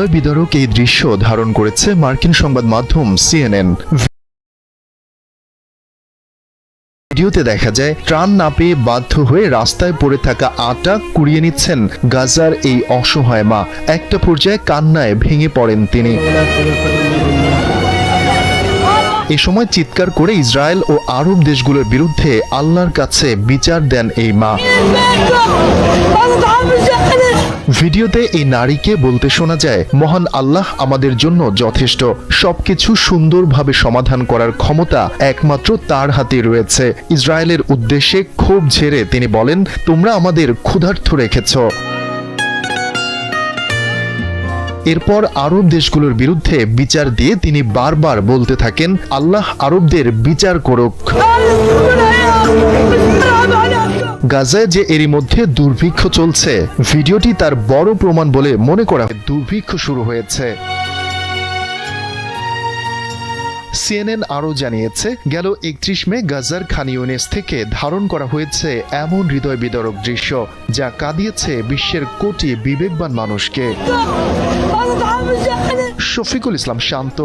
হৃদয় বিদারক এই দৃশ্য ধারণ করেছে মার্কিন সংবাদ মাধ্যম CNN। ভিডিওতে দেখা যায় ত্রাণ না পেয়ে বাধ্য হয়ে রাস্তায় পড়ে থাকা আটা কুড়িয়ে নিচ্ছেন গাজার এই অসহায় মা। একটা পর্যায়ে কান্নায় ভেঙে পড়েন তিনি। এ সময় চিৎকার করে ইসরায়েল ও আরব দেশগুলোর বিরুদ্ধে আল্লাহর কাছে বিচার দেন এই মা। ভিডিওতে এই নারীকে বলতে শোনা যায়, মহান আল্লাহ আমাদের জন্য যথেষ্ট, সবকিছু সুন্দরভাবে সমাধান করার ক্ষমতা একমাত্র তার হাতে রয়েছে। ইসরায়েলের উদ্দেশ্যে ক্ষোভ ঝেড়ে তিনি বলেন, তোমরা আমাদের ক্ষুধার্ত রেখেছ। এরপর আরব দেশগুলোর বিরুদ্ধে বিচার দিয়ে তিনি বারবার বলতে থাকেন, আল্লাহ আরবদের বিচার করুক। গাজায় যে এরই মধ্যে দুর্ভিক্ষ চলছে, ভিডিওটি তার বড় প্রমাণ বলে মনে করা হয়। দুর্ভিক্ষ শুরু হয়েছে। CNN আরও জানিয়েছে, গেল 31 মে গাজার খান ইউনিস থেকে ধারণ করা হয়েছে এমন হৃদয় বিদারক দৃশ্য যা কাঁদিয়েছে বিশ্বের কোটি বিবেকবান মানুষকে। শফিকুল ইসলাম শান্ত।